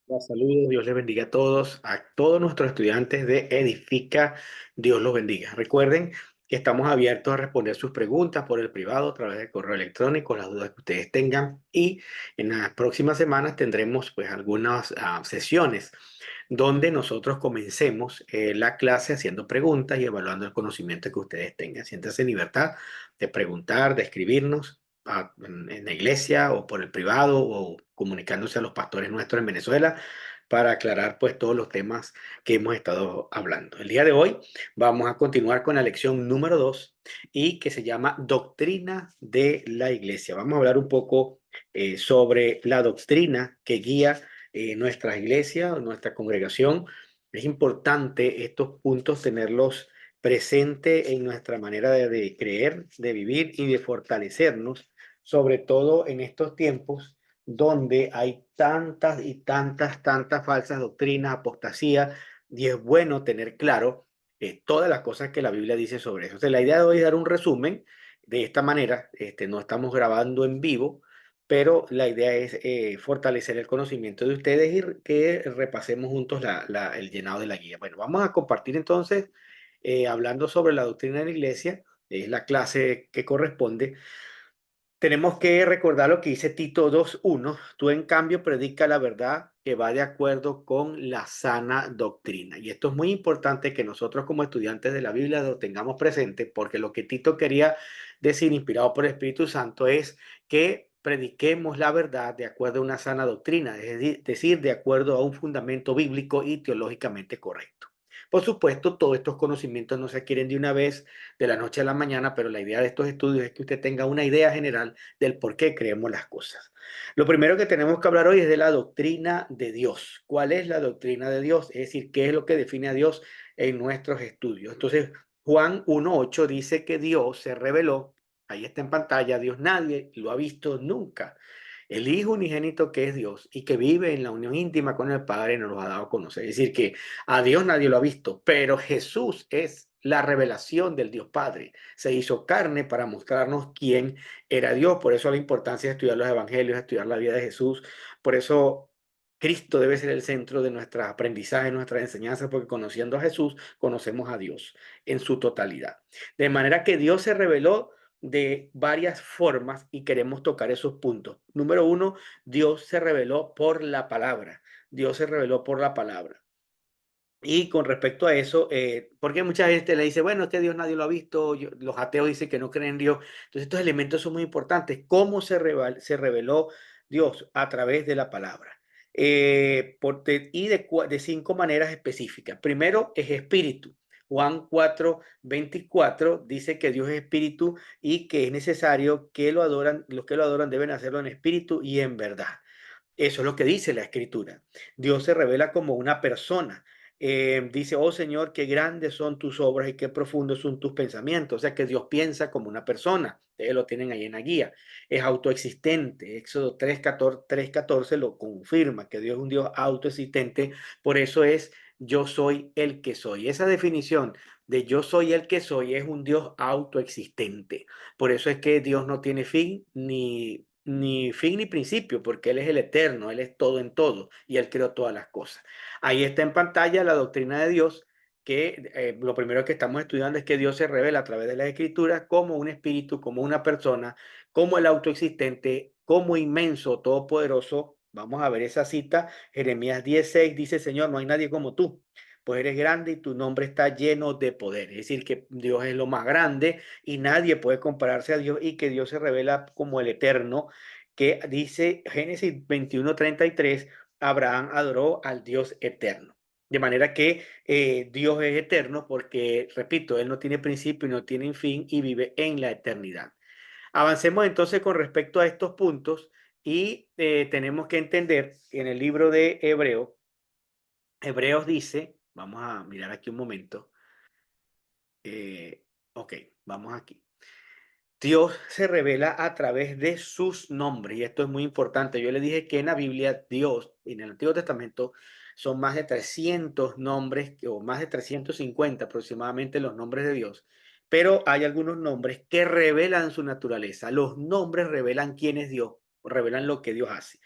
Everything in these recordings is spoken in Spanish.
Saludos, Dios les bendiga a todos nuestros estudiantes de Edifica, Dios los bendiga. Recuerden que estamos abiertos a responder sus preguntas por el privado a través de correo electrónico, las dudas que ustedes tengan y en las próximas semanas tendremos pues algunas sesiones donde nosotros comencemos la clase haciendo preguntas y evaluando el conocimiento que ustedes tengan. Siéntanse en libertad de preguntar, de escribirnos en la iglesia o por el privado o comunicándose a los pastores nuestros en Venezuela para aclarar pues todos los temas que hemos estado hablando. El día de hoy vamos a continuar con la lección número 2 y que se llama Doctrina de la Iglesia. Vamos a hablar un poco sobre la doctrina que guía nuestra iglesia, nuestra congregación. Es importante estos puntos tenerlos presente en nuestra manera de creer, de vivir y de fortalecernos, sobre todo en estos tiempos donde hay tantas y tantas falsas doctrinas, apostasía, y es bueno tener claro todas las cosas que la Biblia dice sobre eso. Entonces, la idea de hoy es dar un resumen de esta manera. No estamos grabando en vivo, pero la idea es fortalecer el conocimiento de ustedes y que repasemos juntos el llenado de la guía. Bueno, vamos a compartir entonces, hablando sobre la doctrina de la iglesia, es la clase que corresponde. Tenemos que recordar lo que dice Tito 2:1. Tú, en cambio, predica la verdad que va de acuerdo con la sana doctrina. Y esto es muy importante que nosotros como estudiantes de la Biblia lo tengamos presente, porque lo que Tito quería decir, inspirado por el Espíritu Santo, es que prediquemos la verdad de acuerdo a una sana doctrina, es decir, de acuerdo a un fundamento bíblico y teológicamente correcto. Por supuesto, todos estos conocimientos no se adquieren de una vez, de la noche a la mañana, pero la idea de estos estudios es que usted tenga una idea general del por qué creemos las cosas. Lo primero que tenemos que hablar hoy es de la doctrina de Dios. ¿Cuál es la doctrina de Dios? Es decir, ¿qué es lo que define a Dios en nuestros estudios? Entonces, Juan 1:8 dice que Dios se reveló, ahí está en pantalla, Dios nadie lo ha visto nunca. El Hijo unigénito, que es Dios y que vive en la unión íntima con el Padre, nos lo ha dado a conocer. Es decir, que a Dios nadie lo ha visto, pero Jesús es la revelación del Dios Padre. Se hizo carne para mostrarnos quién era Dios. Por eso la importancia de estudiar los evangelios, estudiar la vida de Jesús. Por eso Cristo debe ser el centro de nuestro aprendizaje, nuestras enseñanzas, porque conociendo a Jesús, conocemos a Dios en su totalidad. De manera que Dios se reveló de varias formas y queremos tocar esos puntos. Número uno, Dios se reveló por la palabra. Dios se reveló por la palabra. Y con respecto a eso, porque mucha gente le dice, bueno, este Dios nadie lo ha visto, los ateos dicen que no creen en Dios. Entonces, estos elementos son muy importantes. ¿Cómo se reveló Dios? A través de la palabra. De 5 maneras específicas. Primero es espíritu. Juan 4:24 dice que Dios es espíritu y que es necesario que los que lo adoran deben hacerlo en espíritu y en verdad. Eso es lo que dice la escritura. Dios se revela como una persona. Dice, oh Señor, qué grandes son tus obras y qué profundos son tus pensamientos. O sea que Dios piensa como una persona. Ustedes lo tienen ahí en la guía. Es autoexistente. Éxodo 3:14 lo confirma, que Dios es un Dios autoexistente. Por eso es yo soy el que soy. Esa definición de yo soy el que soy es un Dios autoexistente. Por eso es que Dios no tiene fin ni fin ni principio, porque Él es el eterno, Él es todo en todo y Él creó todas las cosas. Ahí está en pantalla la doctrina de Dios, que lo primero que estamos estudiando es que Dios se revela a través de las escrituras como un espíritu, como una persona, como el autoexistente, como inmenso, todopoderoso. Vamos a ver esa cita. Jeremías 10:6 dice, Señor, no hay nadie como tú, pues eres grande y tu nombre está lleno de poder. Es decir, que Dios es lo más grande y nadie puede compararse a Dios, y que Dios se revela como el eterno, que dice Génesis 21:33, Abraham adoró al Dios eterno. De manera que Dios es eterno porque, repito, Él no tiene principio y no tiene fin y vive en la eternidad. Avancemos entonces con respecto a estos puntos y tenemos que entender que en el libro de Hebreos dice, vamos a mirar aquí un momento, ok, vamos aquí. Dios se revela a través de sus nombres, y esto es muy importante. Yo le dije que en la Biblia, Dios, en el Antiguo Testamento, son más de 300 nombres, o más de 350 aproximadamente los nombres de Dios, pero hay algunos nombres que revelan su naturaleza. Los nombres revelan quién es Dios, revelan lo que Dios hace.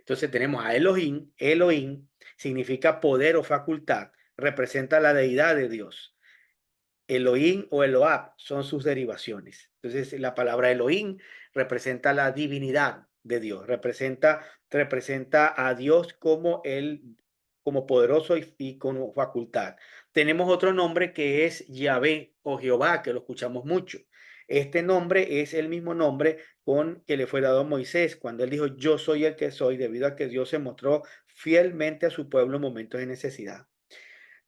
Entonces tenemos a Elohim. Elohim significa poder o facultad, representa la deidad de Dios. Elohim o Eloab son sus derivaciones. Entonces, la palabra Elohim representa la divinidad de Dios, representa a Dios como como poderoso y con facultad. Tenemos otro nombre que es Yahvé o Jehová, que lo escuchamos mucho. Este nombre es el mismo nombre con que le fue dado a Moisés cuando él dijo, yo soy el que soy, debido a que Dios se mostró fielmente a su pueblo en momentos de necesidad.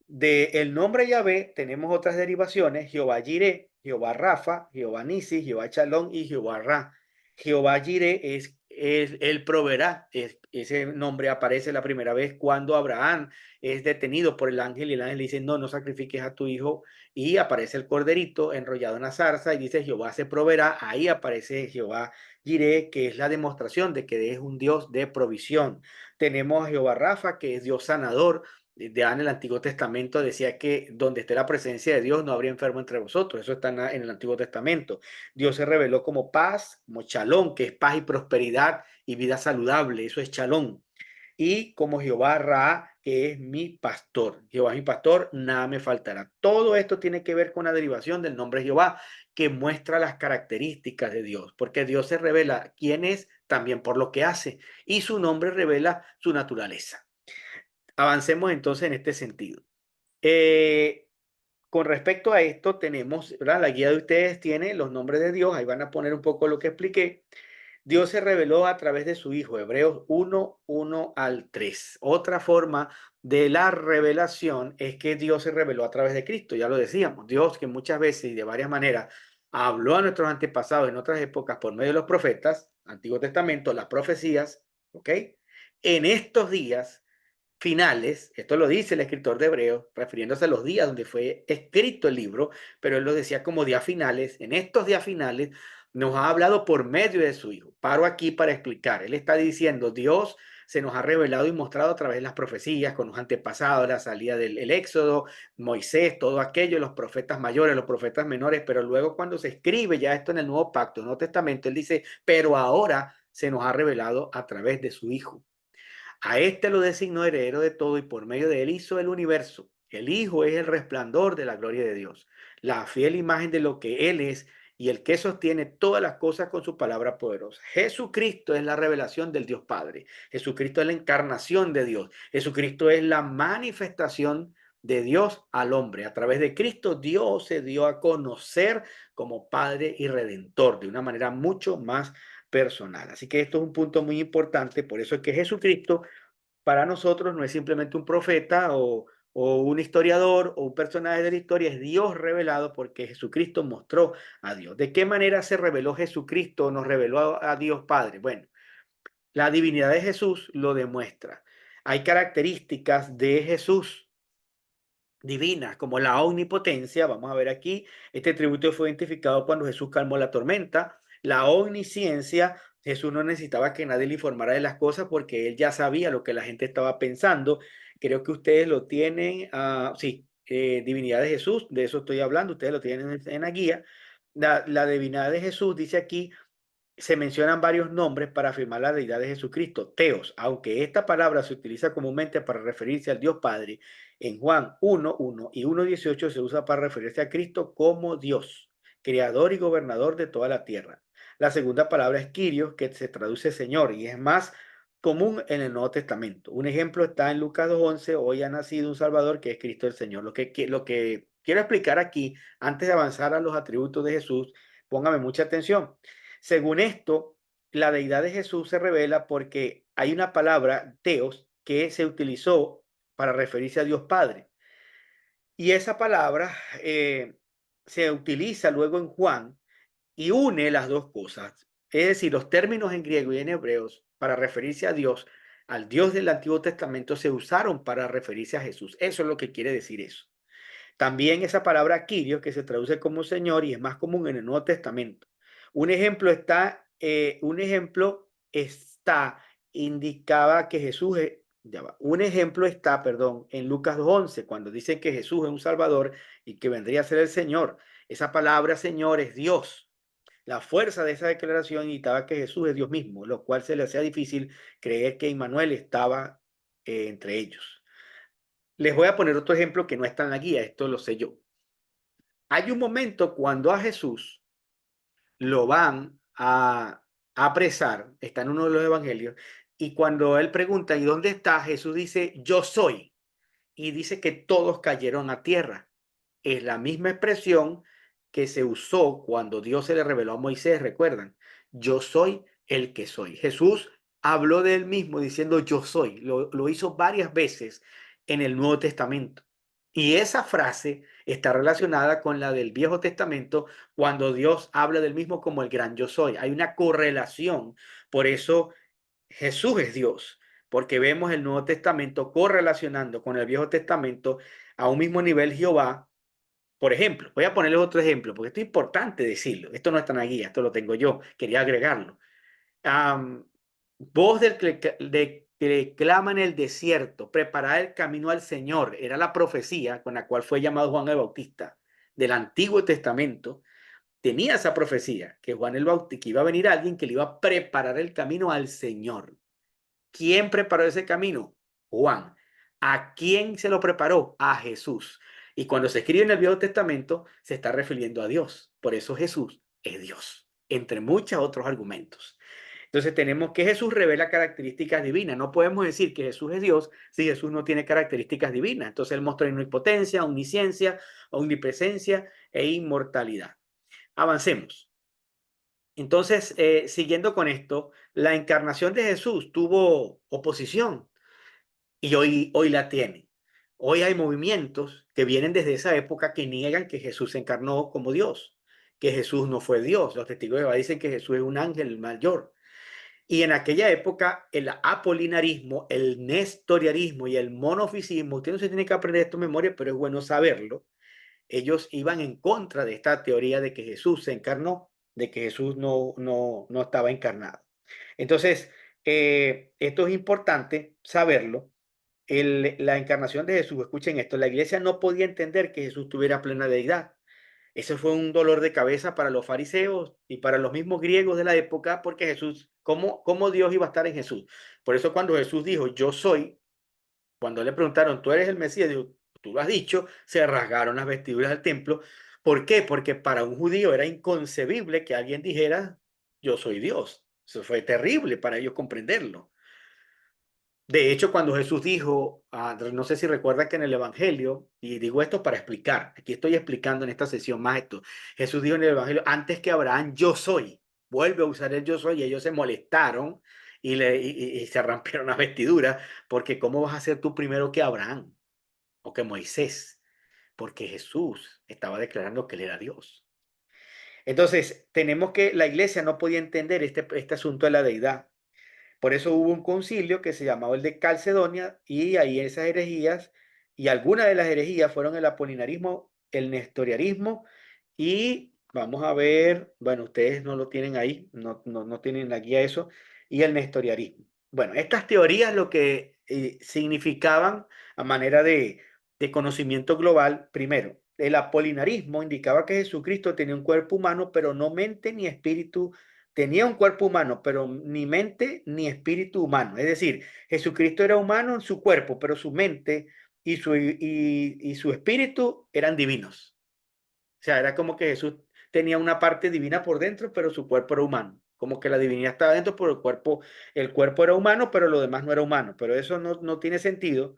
De el nombre Yahvé tenemos otras derivaciones: Jehová Jireh, Jehová Rafa, Jehová Nisi, Jehová Shalom y Jehová Ra. Jehová Jireh es él proveerá. Ese nombre aparece la primera vez cuando Abraham es detenido por el ángel y el ángel le dice, no, no sacrifiques a tu hijo, y aparece el corderito enrollado en la zarza y dice, Jehová se proveerá. Ahí aparece Jehová Jireh, que es la demostración de que es un Dios de provisión. Tenemos a Jehová Rafa, que es Dios sanador. Ya en el Antiguo Testamento decía que donde esté la presencia de Dios no habría enfermo entre vosotros. Eso está en el Antiguo Testamento. Dios se reveló como paz, como chalón, que es paz y prosperidad y vida saludable. Eso es chalón. Y como Jehová Ra, que es mi pastor. Jehová es mi pastor, nada me faltará. Todo esto tiene que ver con la derivación del nombre Jehová, que muestra las características de Dios, porque Dios se revela quién es también por lo que hace, y su nombre revela su naturaleza. Avancemos entonces en este sentido. Eh, con respecto a esto, tenemos, ¿verdad? La guía de ustedes tiene los nombres de Dios, ahí van a poner un poco lo que expliqué. Dios se reveló a través de su Hijo, Hebreos 1, al 3. Otra forma de la revelación es que Dios se reveló a través de Cristo, ya lo decíamos. Dios, que muchas veces y de varias maneras habló a nuestros antepasados en otras épocas por medio de los profetas, Antiguo Testamento, las profecías, ¿ok? En estos días finales, esto lo dice el escritor de Hebreos, refiriéndose a los días donde fue escrito el libro, pero él lo decía como días finales. En estos días finales nos ha hablado por medio de su Hijo. Paro aquí para explicar. Él está diciendo, Dios se nos ha revelado y mostrado a través de las profecías, con los antepasados, la salida del Éxodo, Moisés, todo aquello, los profetas mayores, los profetas menores, pero luego cuando se escribe ya esto en el Nuevo Pacto, en el Nuevo Testamento, él dice, pero ahora se nos ha revelado a través de su Hijo. A este lo designó heredero de todo y por medio de él hizo el universo. El Hijo es el resplandor de la gloria de Dios, la fiel imagen de lo que Él es y el que sostiene todas las cosas con su palabra poderosa. Jesucristo es la revelación del Dios Padre. Jesucristo es la encarnación de Dios. Jesucristo es la manifestación de Dios al hombre. A través de Cristo, Dios se dio a conocer como Padre y Redentor de una manera mucho más personal. Así que esto es un punto muy importante. Por eso es que Jesucristo para nosotros no es simplemente un profeta o un historiador o un personaje de la historia, es Dios revelado porque Jesucristo mostró a Dios. ¿De qué manera se reveló Jesucristo, nos reveló a Dios Padre? Bueno, la divinidad de Jesús lo demuestra. Hay características de Jesús divinas, como la omnipotencia. Vamos a ver aquí, este atributo fue identificado cuando Jesús calmó la tormenta. La omnisciencia, Jesús no necesitaba que nadie le informara de las cosas porque él ya sabía lo que la gente estaba pensando. Creo que ustedes lo tienen, sí, divinidad de Jesús, de eso estoy hablando, ustedes lo tienen en la guía. La divinidad de Jesús dice aquí, se mencionan varios nombres para afirmar la deidad de Jesucristo, Teos, aunque esta palabra se utiliza comúnmente para referirse al Dios Padre. En Juan 1:1 y 1:18 se usa para referirse a Cristo como Dios, creador y gobernador de toda la tierra. La segunda palabra es Kyrios, que se traduce Señor y es más común en el Nuevo Testamento. Un ejemplo está en Lucas 2:11, hoy ha nacido un Salvador que es Cristo el Señor. Lo que quiero explicar aquí, antes de avanzar a los atributos de Jesús, póngame mucha atención. Según esto, la deidad de Jesús se revela porque hay una palabra, teos, que se utilizó para referirse a Dios Padre. Y esa palabra se utiliza luego en Juan y une las dos cosas. Es decir, los términos en griego y en hebreos para referirse a Dios, al Dios del Antiguo Testamento, se usaron para referirse a Jesús. Eso es lo que quiere decir eso. También esa palabra Kyrios, que se traduce como Señor y es más común en el Nuevo Testamento. Un ejemplo está, indicaba que Jesús, un ejemplo está, perdón, en Lucas 2:11, cuando dicen que Jesús es un Salvador y que vendría a ser el Señor. Esa palabra Señor es Dios. La fuerza de esa declaración indicaba que Jesús es Dios mismo, lo cual se le hacía difícil creer que Immanuel estaba entre ellos. Les voy a poner otro ejemplo que no está en la guía, esto lo sé yo. Hay un momento cuando a Jesús lo van a apresar, está en uno de los evangelios, y cuando él pregunta, ¿y dónde está? Jesús dice, yo soy, y dice que todos cayeron a tierra. Es la misma expresión que se usó cuando Dios se le reveló a Moisés, recuerdan, yo soy el que soy. Jesús habló de él mismo diciendo yo soy, lo hizo varias veces en el Nuevo Testamento. Y esa frase está relacionada con la del Viejo Testamento cuando Dios habla del mismo como el gran yo soy. Hay una correlación, por eso Jesús es Dios, porque vemos el Nuevo Testamento correlacionando con el Viejo Testamento a un mismo nivel Jehová. Por ejemplo, voy a ponerles otro ejemplo, porque esto es importante decirlo. Esto no está en la guía, esto lo tengo yo. Quería agregarlo. Am, Voz que clama en el desierto, preparar el camino al Señor. Era la profecía con la cual fue llamado Juan el Bautista del Antiguo Testamento. Tenía esa profecía que Juan el Bautista, que iba a venir alguien que le iba a preparar el camino al Señor. ¿Quién preparó ese camino? Juan. ¿A quién se lo preparó? A Jesús. Y cuando se escribe en el Viejo Testamento, se está refiriendo a Dios. Por eso Jesús es Dios, entre muchos otros argumentos. Entonces tenemos que Jesús revela características divinas. No podemos decir que Jesús es Dios si Jesús no tiene características divinas. Entonces él mostró omnipotencia, omnisciencia, omnipresencia e inmortalidad. Avancemos. Entonces, siguiendo con esto, la encarnación de Jesús tuvo oposición y hoy la tiene. Hoy hay movimientos que vienen desde esa época que niegan que Jesús se encarnó como Dios, que Jesús no fue Dios. Los testigos de Jehová dicen que Jesús es un ángel mayor. Y en aquella época, el apolinarismo, el nestorianismo y el monofisismo, usted no se tiene que aprender esto en memoria, pero es bueno saberlo. Ellos iban en contra de esta teoría de que Jesús se encarnó, de que Jesús no estaba encarnado. Entonces, esto es importante saberlo. La encarnación de Jesús, escuchen esto, la iglesia no podía entender que Jesús tuviera plena deidad. Eso fue un dolor de cabeza para los fariseos y para los mismos griegos de la época, porque Jesús, ¿cómo Dios iba a estar en Jesús? Por eso cuando Jesús dijo, yo soy, cuando le preguntaron, ¿tú eres el Mesías? Dijo, tú lo has dicho, se rasgaron las vestiduras del templo. ¿Por qué? Porque para un judío era inconcebible que alguien dijera, yo soy Dios. Eso fue terrible para ellos comprenderlo. De hecho, cuando Jesús dijo, no sé si recuerdan que en el Evangelio, y digo esto para explicar, aquí estoy explicando en esta sesión más esto, Jesús dijo en el Evangelio, antes que Abraham, yo soy, vuelve a usar el yo soy, y ellos se molestaron y se rompieron las vestiduras, porque ¿cómo vas a ser tú primero que Abraham o que Moisés? Porque Jesús estaba declarando que él era Dios. Entonces, la iglesia no podía entender este asunto de la deidad. Por eso hubo un concilio que se llamaba el de Calcedonia y ahí esas herejías y algunas de las herejías fueron el apolinarismo, el nestorianismo y vamos a ver, bueno, ustedes no lo tienen ahí, no tienen la guía eso, y el nestorianismo. Bueno, estas teorías lo que significaban a manera de conocimiento global, primero, el apolinarismo indicaba que Jesucristo tenía un cuerpo humano, pero no mente ni espíritu. Tenía un cuerpo humano, pero ni mente ni espíritu humano. Es decir, Jesucristo era humano en su cuerpo, pero su mente y su espíritu eran divinos. O sea, era como que Jesús tenía una parte divina por dentro, pero su cuerpo era humano. Como que la divinidad estaba dentro, pero el cuerpo era humano, pero lo demás no era humano. Pero eso no tiene sentido.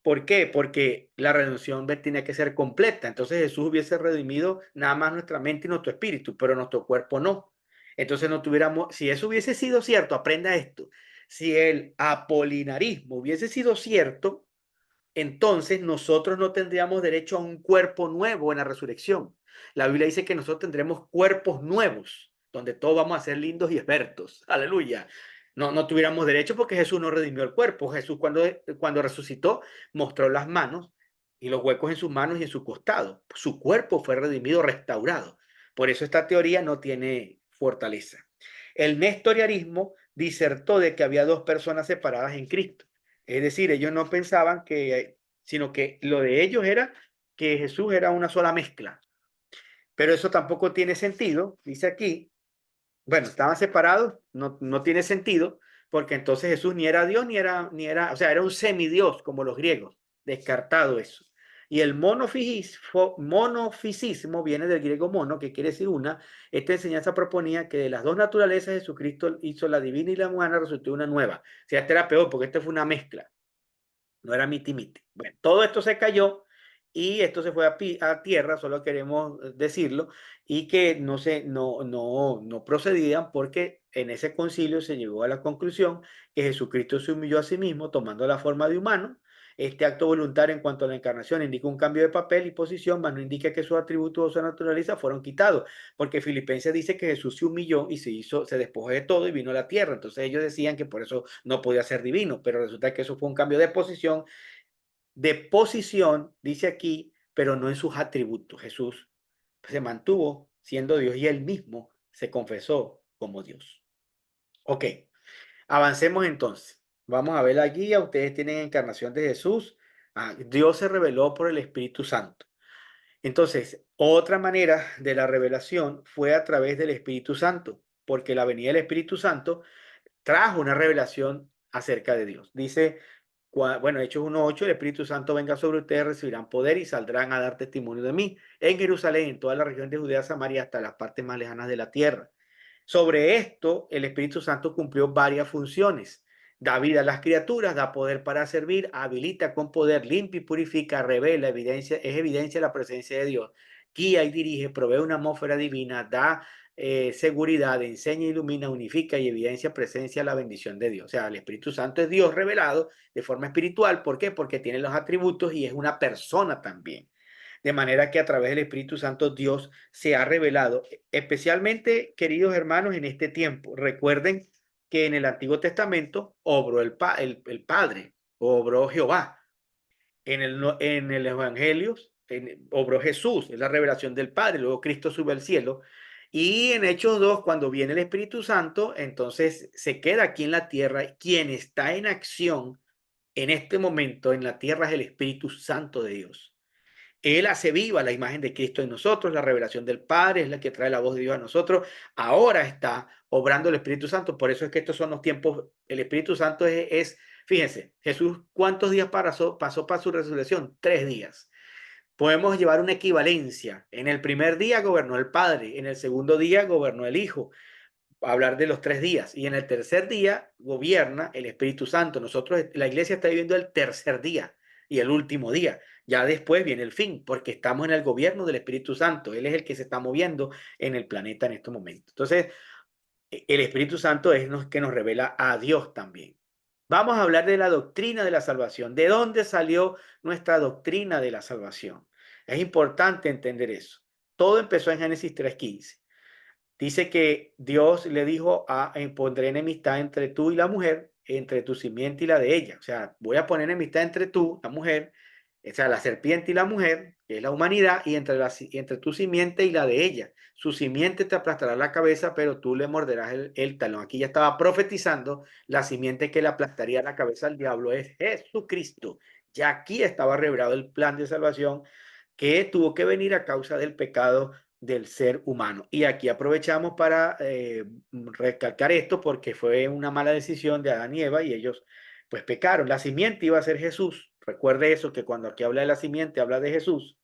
¿Por qué? Porque la redención tenía que ser completa. Entonces Jesús hubiese redimido nada más nuestra mente y nuestro espíritu, pero nuestro cuerpo no. Entonces no tuviéramos, si eso hubiese sido cierto, aprenda esto. Si el apolinarismo hubiese sido cierto, entonces nosotros no tendríamos derecho a un cuerpo nuevo en la resurrección. La Biblia dice que nosotros tendremos cuerpos nuevos, donde todos vamos a ser lindos y expertos. Aleluya. No tuviéramos derecho porque Jesús no redimió el cuerpo. Jesús cuando resucitó mostró las manos y los huecos en sus manos y en su costado. Su cuerpo fue redimido, restaurado. Por eso esta teoría no tiene fortaleza. El nestorianismo disertó de que había dos personas separadas en Cristo. Es decir, ellos no pensaban sino que lo de ellos era que Jesús era una sola mezcla. Pero eso tampoco tiene sentido, dice aquí. Bueno, estaban separados, no tiene sentido, porque entonces Jesús ni era Dios o sea, era un semidios como los griegos, descartado eso. Y el monofisismo viene del griego mono, que quiere decir una. Esta enseñanza proponía que de las dos naturalezas Jesucristo hizo la divina y la humana, resultó una nueva. O sea, este era peor, porque este fue una mezcla, no era miti-miti. Bueno, todo esto se cayó y esto se fue a tierra, solo queremos decirlo, y que no procedían porque en ese concilio se llegó a la conclusión que Jesucristo se humilló a sí mismo tomando la forma de humano. Este acto voluntario en cuanto a la encarnación indica un cambio de papel y posición, mas no indica que sus atributos o su naturaleza fueron quitados, porque Filipenses dice que Jesús se humilló y se despojó de todo y vino a la tierra. Entonces ellos decían que por eso no podía ser divino, pero resulta que eso fue un cambio de posición, dice aquí, pero no en sus atributos. Jesús se mantuvo siendo Dios y él mismo se confesó como Dios. Ok, avancemos entonces. Vamos a ver la guía. Ustedes tienen encarnación de Jesús. Dios se reveló por el Espíritu Santo. Entonces, otra manera de la revelación fue a través del Espíritu Santo, porque la venida del Espíritu Santo trajo una revelación acerca de Dios. Dice, bueno, Hechos 1:8, el Espíritu Santo venga sobre ustedes, recibirán poder y saldrán a dar testimonio de mí en Jerusalén, en toda la región de Judea, Samaria, hasta las partes más lejanas de la tierra. Sobre esto, el Espíritu Santo cumplió varias funciones. Da vida a las criaturas, da poder para servir, habilita con poder, limpia y purifica, revela, es evidencia de la presencia de Dios, guía y dirige, provee una atmósfera divina, da seguridad, enseña, ilumina, unifica y evidencia presencia la bendición de Dios. O sea, el Espíritu Santo es Dios revelado de forma espiritual. ¿Por qué? Porque tiene los atributos y es una persona también. De manera que a través del Espíritu Santo Dios se ha revelado, especialmente, queridos hermanos, en este tiempo. Recuerden que en el Antiguo Testamento obró el Padre, obró Jehová. En el Evangelio obró Jesús, es la revelación del Padre, luego Cristo sube al cielo. Y en Hechos 2, cuando viene el Espíritu Santo, entonces se queda aquí en la tierra. Quien está en acción en este momento en la tierra es el Espíritu Santo de Dios. Él hace viva la imagen de Cristo en nosotros, la revelación del Padre es la que trae la voz de Dios a nosotros. Ahora está obrando el Espíritu Santo, por eso es que estos son los tiempos. El Espíritu Santo fíjense, Jesús, ¿cuántos días pasó para su resurrección? 3 días. Podemos llevar una equivalencia. En el primer día gobernó el Padre, en el segundo día gobernó el Hijo, hablar de los 3 días, y en el tercer día gobierna el Espíritu Santo. Nosotros, la iglesia está viviendo el tercer día y el último día. Ya después viene el fin, porque estamos en el gobierno del Espíritu Santo. Él es el que se está moviendo en el planeta en este momento. Entonces, el Espíritu Santo es el que nos revela a Dios también. Vamos a hablar de la doctrina de la salvación. ¿De dónde salió nuestra doctrina de la salvación? Es importante entender eso. Todo empezó en Génesis 3:15. Dice que Dios le dijo, pondré enemistad entre tú y la mujer, entre tu simiente y la de ella. O sea, voy a poner enemistad entre tú, la mujer, o sea, la serpiente y la mujer, que es la humanidad, y entre tu simiente y la de ella. Su simiente te aplastará la cabeza, pero tú le morderás el talón. Aquí ya estaba profetizando la simiente que le aplastaría la cabeza al diablo es Jesucristo. Ya aquí estaba revelado el plan de salvación que tuvo que venir a causa del pecado del ser humano. Y aquí aprovechamos para recalcar esto porque fue una mala decisión de Adán y Eva y ellos pues pecaron. La simiente iba a ser Jesús. Recuerde eso, que cuando aquí habla de la simiente, habla de Jesús.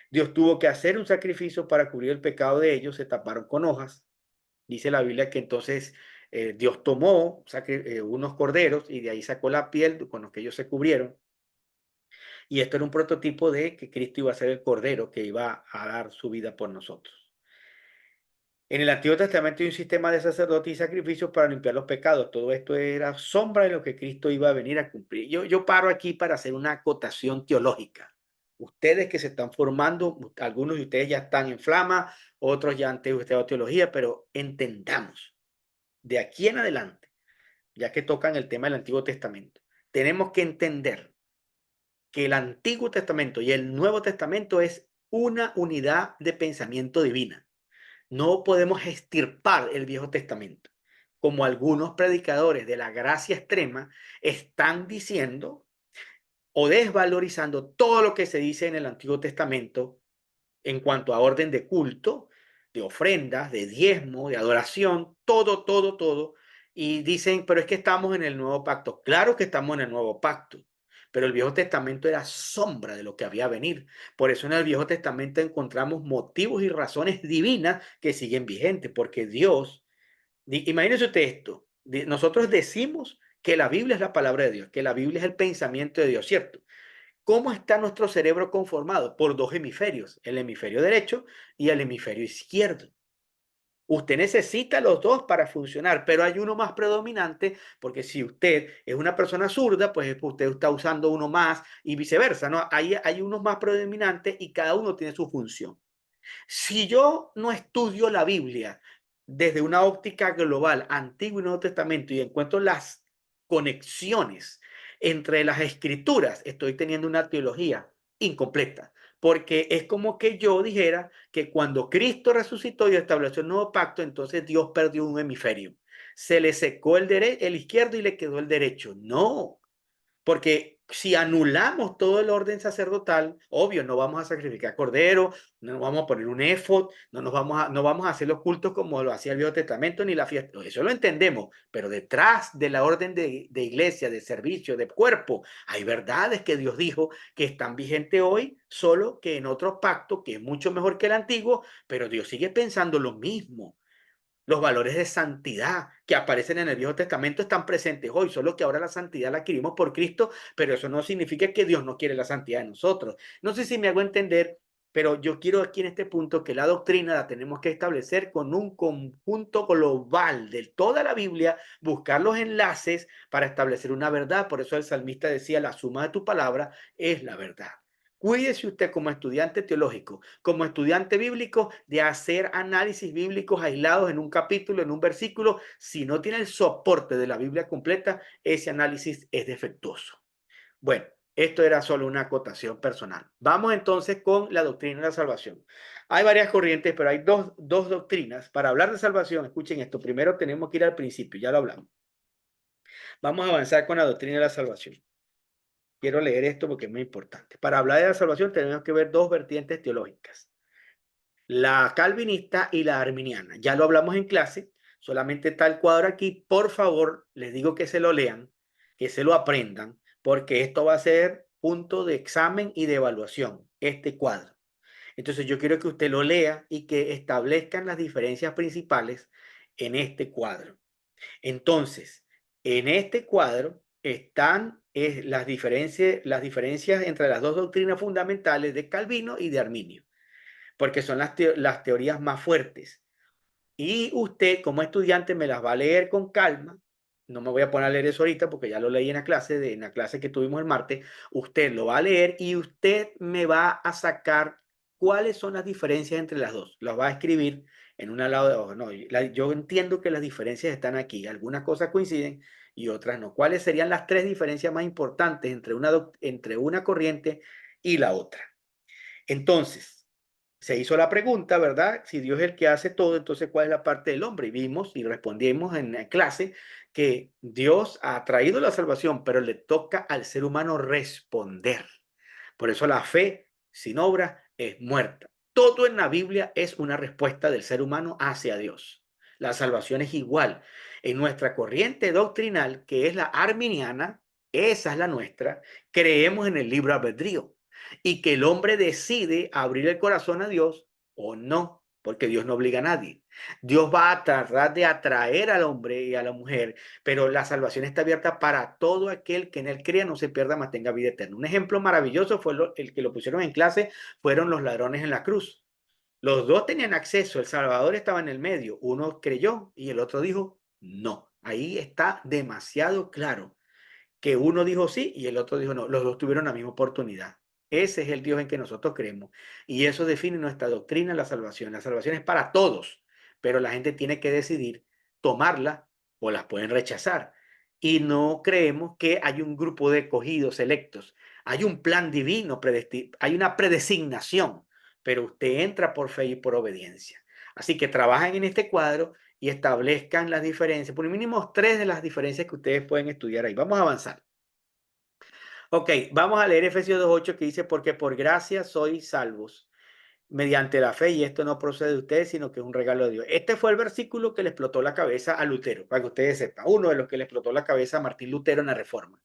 Dios tuvo que hacer un sacrificio para cubrir el pecado de ellos, se taparon con hojas. Dice la Biblia que entonces Dios tomó unos corderos y de ahí sacó la piel con los que ellos se cubrieron. Y esto era un prototipo de que Cristo iba a ser el cordero que iba a dar su vida por nosotros. En el Antiguo Testamento hay un sistema de sacerdotes y sacrificios para limpiar los pecados. Todo esto era sombra de lo que Cristo iba a venir a cumplir. Yo paro aquí para hacer una acotación teológica. Ustedes que se están formando, algunos de ustedes ya están en flama, otros ya han estudiado teología, pero entendamos, de aquí en adelante, ya que tocan el tema del Antiguo Testamento, tenemos que entender que el Antiguo Testamento y el Nuevo Testamento es una unidad de pensamiento divina. No podemos extirpar el Viejo Testamento, como algunos predicadores de la gracia extrema están diciendo o desvalorizando todo lo que se dice en el Antiguo Testamento, en cuanto a orden de culto, de ofrendas, de diezmo, de adoración, todo, todo, todo. Y dicen, pero es que estamos en el nuevo pacto. Claro que estamos en el nuevo pacto, pero el Viejo Testamento era sombra de lo que había a venir. Por eso en el Viejo Testamento encontramos motivos y razones divinas que siguen vigentes, porque Dios, imagínense usted esto, nosotros decimos que la Biblia es la palabra de Dios, que la Biblia es el pensamiento de Dios, ¿cierto? ¿Cómo está nuestro cerebro conformado? Por dos hemisferios, el hemisferio derecho y el hemisferio izquierdo. Usted necesita los dos para funcionar, pero hay uno más predominante, porque si usted es una persona zurda, pues usted está usando uno más y viceversa, ¿no? Hay unos más predominantes y cada uno tiene su función. Si yo no estudio la Biblia desde una óptica global, Antiguo y Nuevo Testamento, y encuentro las conexiones entre las escrituras, estoy teniendo una teología incompleta, porque es como que yo dijera que cuando Cristo resucitó y estableció el nuevo pacto, entonces Dios perdió un hemisferio. Se le secó el izquierdo y le quedó el derecho. No, porque si anulamos todo el orden sacerdotal, obvio, no vamos a sacrificar cordero, no nos vamos a poner un éfod, no vamos a hacer los cultos como lo hacía el Viejo Testamento ni la fiesta. Eso lo entendemos, pero detrás de la orden de iglesia, de servicio, de cuerpo, hay verdades que Dios dijo que están vigentes hoy, solo que en otro pacto que es mucho mejor que el antiguo, pero Dios sigue pensando lo mismo. Los valores de santidad que aparecen en el Viejo Testamento están presentes hoy, solo que ahora la santidad la adquirimos por Cristo, pero eso no significa que Dios no quiere la santidad de nosotros. No sé si me hago entender, pero yo quiero aquí en este punto que la doctrina la tenemos que establecer con un conjunto global de toda la Biblia, buscar los enlaces para establecer una verdad. Por eso el salmista decía, la suma de tu palabra es la verdad. Cuídese usted como estudiante teológico, como estudiante bíblico, de hacer análisis bíblicos aislados en un capítulo, en un versículo. Si no tiene el soporte de la Biblia completa, ese análisis es defectuoso. Bueno, esto era solo una acotación personal. Vamos entonces con la doctrina de la salvación. Hay varias corrientes, pero hay dos doctrinas. Para hablar de salvación, escuchen esto. Primero tenemos que ir al principio, ya lo hablamos. Vamos a avanzar con la doctrina de la salvación. Quiero leer esto porque es muy importante. Para hablar de la salvación tenemos que ver dos vertientes teológicas, la calvinista y la arminiana. Ya lo hablamos en clase, solamente está el cuadro aquí. Por favor, les digo que se lo lean, que se lo aprendan, porque esto va a ser punto de examen y de evaluación, este cuadro. Entonces yo quiero que usted lo lea y que establezcan las diferencias principales en este cuadro. Entonces, en este cuadro están las diferencias entre las dos doctrinas fundamentales de Calvino y de Arminio, porque son las teorías más fuertes. Y usted, como estudiante, me las va a leer con calma. No me voy a poner a leer eso ahorita porque ya lo leí en la clase que tuvimos el martes. Usted lo va a leer y usted me va a sacar cuáles son las diferencias entre las dos. Las va a escribir en un lado de abajo. No, yo entiendo que las diferencias están aquí. Algunas cosas coinciden y otras no. ¿Cuáles serían las tres diferencias más importantes entre una corriente y la otra? Entonces, se hizo la pregunta, ¿verdad? Si Dios es el que hace todo, entonces ¿cuál es la parte del hombre? Y vimos y respondimos en la clase que Dios ha traído la salvación, pero le toca al ser humano responder. Por eso la fe sin obra es muerta. Todo en la Biblia es una respuesta del ser humano hacia Dios. La salvación es igual. En nuestra corriente doctrinal, que es la arminiana, esa es la nuestra, creemos en el libre albedrío y que el hombre decide abrir el corazón a Dios o no, porque Dios no obliga a nadie. Dios va a tratar de atraer al hombre y a la mujer, pero la salvación está abierta para todo aquel que en él crea, no se pierda, mas tenga vida eterna. Un ejemplo maravilloso fue el que lo pusieron en clase, fueron los ladrones en la cruz. Los dos tenían acceso, el Salvador estaba en el medio, uno creyó y el otro dijo no. Ahí está demasiado claro que uno dijo sí y el otro dijo no. Los dos tuvieron la misma oportunidad. Ese es el Dios en que nosotros creemos. Y eso define nuestra doctrina, la salvación. La salvación es para todos, pero la gente tiene que decidir tomarla o las pueden rechazar. Y no creemos que hay un grupo de escogidos, electos. Hay un plan divino, hay una predesignación, pero usted entra por fe y por obediencia. Así que trabajen en este cuadro y establezcan las diferencias, por lo mínimo tres de las diferencias que ustedes pueden estudiar ahí. Vamos a avanzar. Ok, vamos a leer Efesios 2:8 que dice, porque por gracia sois salvos. mediante la fe, y esto no procede de ustedes, sino que es un regalo de Dios. Este fue el versículo que le explotó la cabeza a Lutero, para que ustedes sepan, uno de los que le explotó la cabeza a Martín Lutero en la Reforma.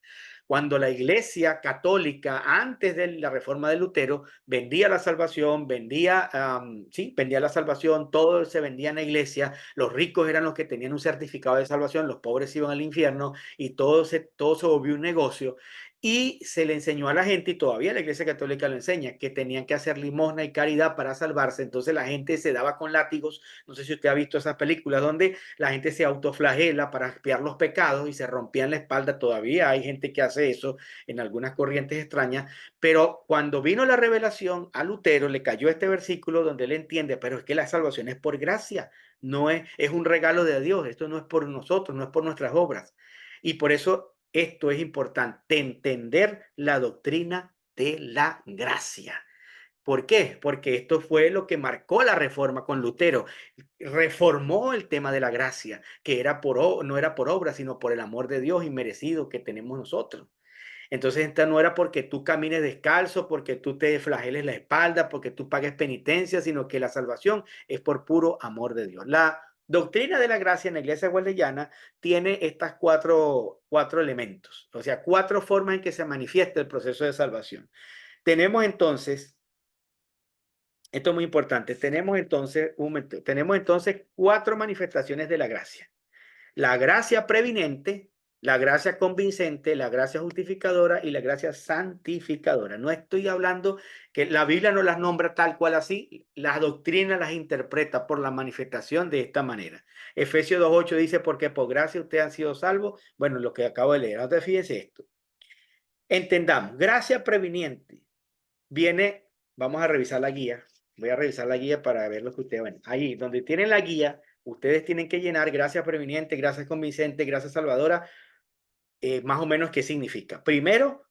Cuando la Iglesia católica, antes de la Reforma de Lutero, vendía la salvación, vendía la salvación, todo se vendía en la iglesia, los ricos eran los que tenían un certificado de salvación, los pobres iban al infierno y todo se volvió un negocio. Y se le enseñó a la gente, y todavía la Iglesia Católica lo enseña, que tenían que hacer limosna y caridad para salvarse. Entonces la gente se daba con látigos. No sé si usted ha visto esas películas donde la gente se autoflagela para expiar los pecados y se rompían la espalda. Todavía hay gente que hace eso en algunas corrientes extrañas. Pero cuando vino la revelación a Lutero, le cayó este versículo donde él entiende, pero es que la salvación es por gracia, no es un regalo de Dios. Esto no es por nosotros, no es por nuestras obras. Y por eso esto es importante, entender la doctrina de la gracia. ¿Por qué? Porque esto fue lo que marcó la reforma con Lutero. Reformó el tema de la gracia, que no era por obra, sino por el amor de Dios inmerecido que tenemos nosotros. Entonces, esta no era porque tú camines descalzo, porque tú te flageles la espalda, porque tú pagues penitencia, sino que la salvación es por puro amor de Dios. La doctrina de la gracia en la iglesia wesleyana tiene estas cuatro elementos, o sea, cuatro formas en que se manifiesta el proceso de salvación. Tenemos entonces, esto es muy importante, tenemos entonces cuatro manifestaciones de la gracia: la gracia previnente, la gracia convincente, la gracia justificadora y la gracia santificadora. No estoy hablando que la Biblia no las nombra tal cual así, las doctrinas las interpreta por la manifestación de esta manera. Efesios 2:8 dice, porque por gracia ustedes han sido salvos. Bueno, lo que acabo de leer. Ahora fíjense esto. Entendamos, gracia previniente viene, vamos a revisar la guía. Voy a revisar la guía para ver lo que ustedes ven. Ahí, donde tienen la guía, ustedes tienen que llenar gracia previniente, gracia convincente, gracia salvadora, más o menos qué significa. Primero,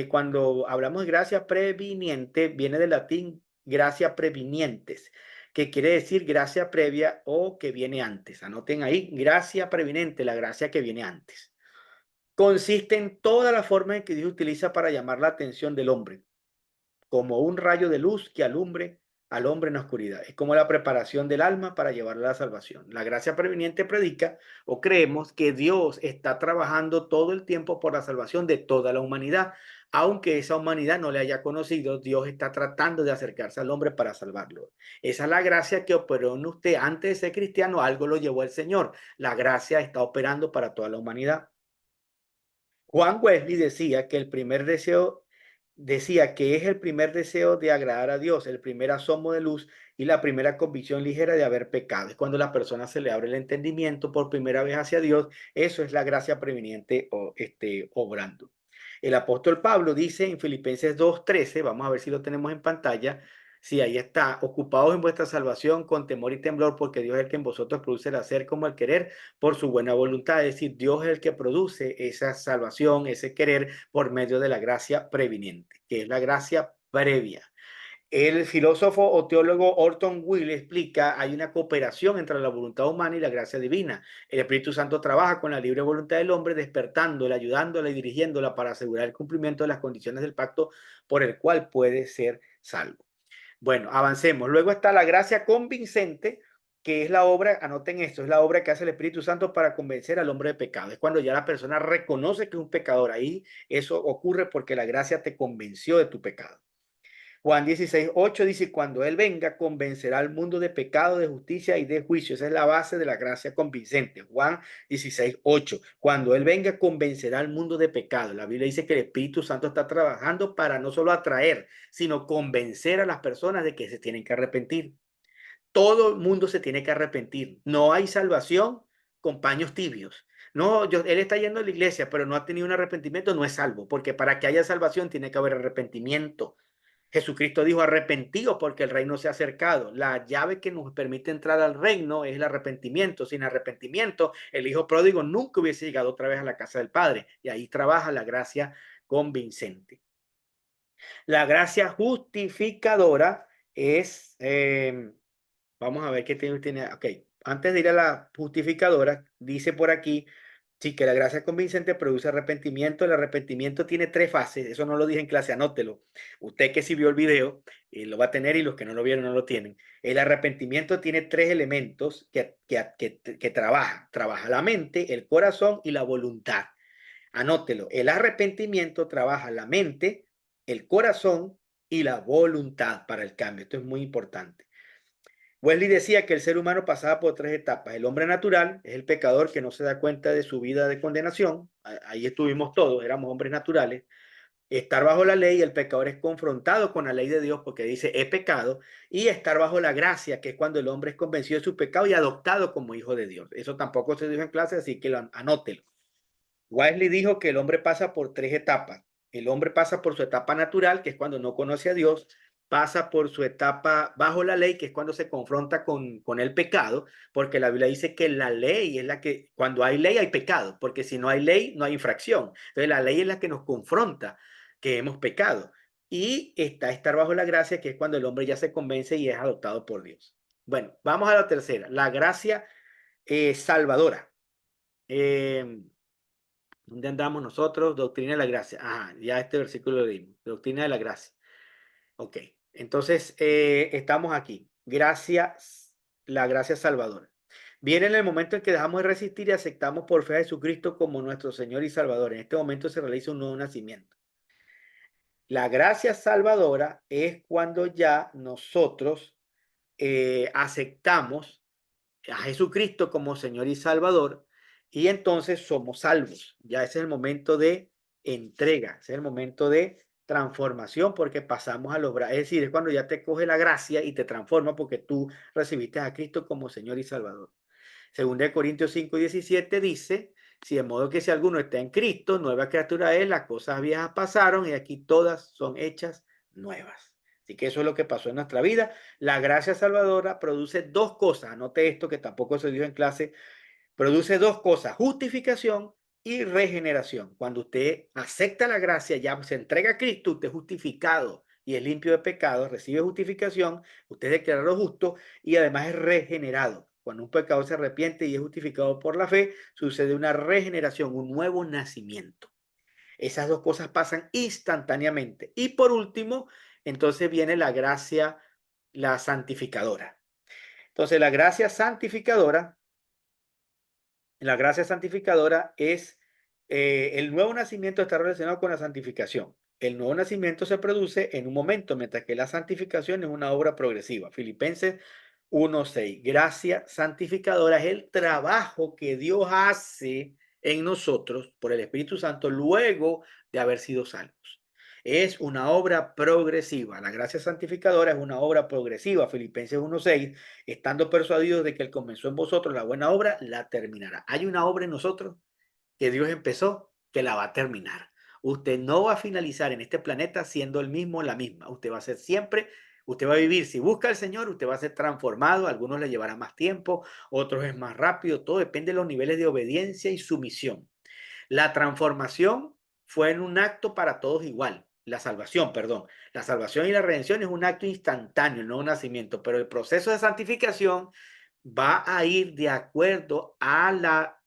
cuando hablamos de gracia previniente, viene del latín gracia previnientes, que quiere decir gracia previa o que viene antes. Anoten ahí, gracia previniente, la gracia que viene antes. Consiste en toda la forma en que Dios utiliza para llamar la atención del hombre, como un rayo de luz que alumbre al hombre en la oscuridad. Es como la preparación del alma para llevarla a la salvación. La gracia preveniente predica o creemos que Dios está trabajando todo el tiempo por la salvación de toda la humanidad. Aunque esa humanidad no le haya conocido, Dios está tratando de acercarse al hombre para salvarlo. Esa es la gracia que operó en usted antes de ser cristiano. Algo lo llevó el Señor. La gracia está operando para toda la humanidad. Juan Wesley decía que es el primer deseo de agradar a Dios, el primer asomo de luz y la primera convicción ligera de haber pecado. Es cuando la persona se le abre el entendimiento por primera vez hacia Dios. Eso es la gracia preveniente obrando. El apóstol Pablo dice en Filipenses 2:13, vamos a ver si lo tenemos en pantalla. Sí, ahí está. Ocupados en vuestra salvación con temor y temblor, porque Dios es el que en vosotros produce el hacer como el querer por su buena voluntad. Es decir, Dios es el que produce esa salvación, ese querer por medio de la gracia previniente, que es la gracia previa. El filósofo o teólogo Orton Will explica, hay una cooperación entre la voluntad humana y la gracia divina. El Espíritu Santo trabaja con la libre voluntad del hombre, despertándola, ayudándola y dirigiéndola para asegurar el cumplimiento de las condiciones del pacto por el cual puede ser salvo. Bueno, avancemos. Luego está la gracia convincente, que es la obra, anoten esto, es la obra que hace el Espíritu Santo para convencer al hombre de pecado. Es cuando ya la persona reconoce que es un pecador. Ahí eso ocurre porque la gracia te convenció de tu pecado. Juan 16:8 dice, cuando Él venga, convencerá al mundo de pecado, de justicia y de juicio. Esa es la base de la gracia convincente. Juan 16:8. Cuando Él venga, convencerá al mundo de pecado. La Biblia dice que el Espíritu Santo está trabajando para no solo atraer, sino convencer a las personas de que se tienen que arrepentir. Todo el mundo se tiene que arrepentir. No hay salvación con paños tibios. No, él está yendo a la iglesia, pero no ha tenido un arrepentimiento, no es salvo, porque para que haya salvación tiene que haber arrepentimiento. Jesucristo dijo, arrepentidos porque el reino se ha acercado. La llave que nos permite entrar al reino es el arrepentimiento. Sin arrepentimiento, el hijo pródigo nunca hubiese llegado otra vez a la casa del Padre. Y ahí trabaja la gracia convincente. La gracia justificadora es, vamos a ver qué tiene. Ok, antes de ir a la justificadora, dice por aquí Sí, que la gracia convincente produce arrepentimiento. El arrepentimiento tiene tres fases. Eso no lo dije en clase, anótelo. Usted que sí vio el video, lo va a tener y los que no lo vieron no lo tienen. El arrepentimiento tiene tres elementos que trabaja. Trabaja la mente, el corazón y la voluntad. Anótelo. El arrepentimiento trabaja la mente, el corazón y la voluntad para el cambio. Esto es muy importante. Wesley decía que el ser humano pasaba por tres etapas. El hombre natural es el pecador que no se da cuenta de su vida de condenación. Ahí estuvimos todos, éramos hombres naturales. Estar bajo la ley, el pecador es confrontado con la ley de Dios porque dice, he pecado. Y estar bajo la gracia, que es cuando el hombre es convencido de su pecado y adoptado como hijo de Dios. Eso tampoco se dijo en clase, así que anótelo. Wesley dijo que el hombre pasa por tres etapas. El hombre pasa por su etapa natural, que es cuando no conoce a Dios, pasa por su etapa bajo la ley, que es cuando se confronta con el pecado, porque la Biblia dice que la ley es la que, cuando hay ley hay pecado, porque si no hay ley no hay infracción. Entonces la ley es la que nos confronta que hemos pecado. Y está estar bajo la gracia, que es cuando el hombre ya se convence y es adoptado por Dios. Bueno, vamos a la tercera, la gracia salvadora. Eh, ¿Dónde andamos nosotros? Doctrina de la gracia. Ajá, ya este versículo lo dimos. Doctrina de la gracia. Ok, entonces estamos aquí. Gracia, la gracia salvadora. Viene en el momento en que dejamos de resistir y aceptamos por fe a Jesucristo como nuestro Señor y Salvador. En este momento se realiza un nuevo nacimiento. La gracia salvadora es cuando ya nosotros aceptamos a Jesucristo como Señor y Salvador, y entonces somos salvos. Ya ese es el momento de entrega, ese es el momento de transformación, porque pasamos a los brazos, es decir, es cuando ya te coge la gracia y te transforma porque tú recibiste a Cristo como Señor y Salvador. Según de Corintios 5:17 dice, si de modo que si alguno está en Cristo, nueva criatura es, las cosas viejas pasaron y aquí todas son hechas nuevas. Así que eso es lo que pasó en nuestra vida. La gracia salvadora produce dos cosas. Anote esto que tampoco se dio en clase. Produce dos cosas, justificación y regeneración. Cuando usted acepta la gracia, ya se entrega a Cristo, usted es justificado y es limpio de pecado, recibe justificación, usted es declarado justo y además es regenerado. Cuando un pecador se arrepiente y es justificado por la fe, sucede una regeneración, un nuevo nacimiento. Esas dos cosas pasan instantáneamente. Y por último, entonces viene la gracia, la santificadora. Entonces, la gracia santificadora es el nuevo nacimiento está relacionado con la santificación. El nuevo nacimiento se produce en un momento, mientras que la santificación es una obra progresiva. Filipenses 1:6. Gracia santificadora es el trabajo que Dios hace en nosotros por el Espíritu Santo luego de haber sido salvos. Es una obra progresiva. La gracia santificadora es una obra progresiva. Filipenses 1:6, estando persuadidos de que el comenzó en vosotros la buena obra, la terminará. Hay una obra en nosotros que Dios empezó, que la va a terminar. Usted no va a finalizar en este planeta siendo el mismo, la misma. Usted va a ser siempre, usted va a vivir. Si busca al Señor, usted va a ser transformado. A algunos le llevará más tiempo, otros es más rápido. Todo depende de los niveles de obediencia y sumisión. La transformación fue en un acto para todos igual. La salvación, perdón. La salvación y la redención es un acto instantáneo, no un nacimiento. Pero el proceso de santificación va a ir de acuerdo a la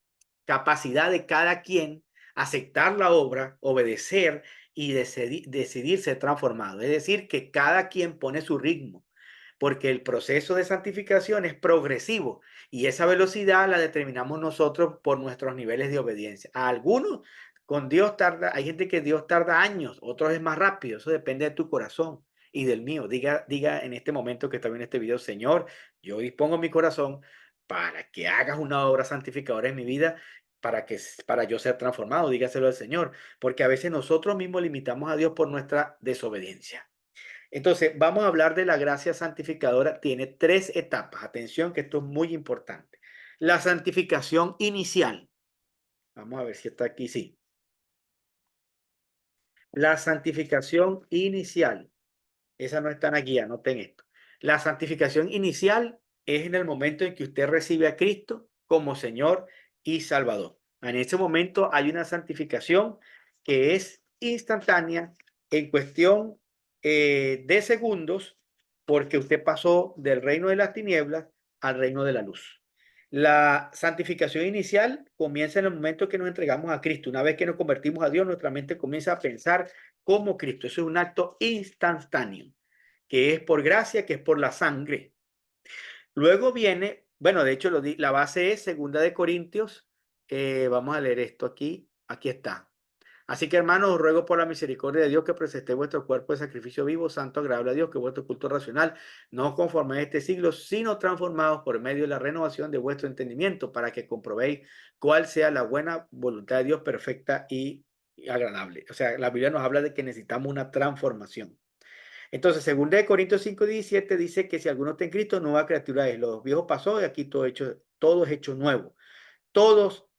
capacidad de cada quien aceptar la obra, obedecer y decidir ser transformado. Es decir, que cada quien pone su ritmo, porque el proceso de santificación es progresivo y esa velocidad la determinamos nosotros por nuestros niveles de obediencia. A algunos con Dios tarda, hay gente que Dios tarda años, otros es más rápido, eso depende de tu corazón y del mío. Diga en este momento que está viendo este video, Señor, yo dispongo mi corazón para que hagas una obra santificadora en mi vida, para yo ser transformado, dígaselo al Señor, porque a veces nosotros mismos limitamos a Dios por nuestra desobediencia. Entonces, vamos a hablar de la gracia santificadora. Tiene tres etapas. Atención, que esto es muy importante. La santificación inicial. Vamos a ver si está aquí, sí. La santificación inicial. Esa no está en la guía, noten esto. La santificación inicial es en el momento en que usted recibe a Cristo como Señor y Salvador. En ese momento hay una santificación que es instantánea en cuestión de segundos, porque usted pasó del reino de las tinieblas al reino de la luz. La santificación inicial comienza en el momento que nos entregamos a Cristo. Una vez que nos convertimos a Dios, nuestra mente comienza a pensar como Cristo. Eso es un acto instantáneo, que es por gracia, que es por la sangre. Luego viene, bueno, de hecho la base es segunda de Corintios. Vamos a leer esto aquí. Aquí está. Así que, hermanos, os ruego por la misericordia de Dios que presentéis vuestro cuerpo de sacrificio vivo, santo, agradable a Dios, que es vuestro culto racional, no conforme a este siglo, sino transformados por medio de la renovación de vuestro entendimiento, para que comprobéis cuál sea la buena voluntad de Dios perfecta y agradable. O sea, la Biblia nos habla de que necesitamos una transformación. Entonces, según de Corintios 5:17 dice que si alguno está en Cristo, nueva criatura es. Lo viejo pasó y aquí todo es hecho nuevo. Todos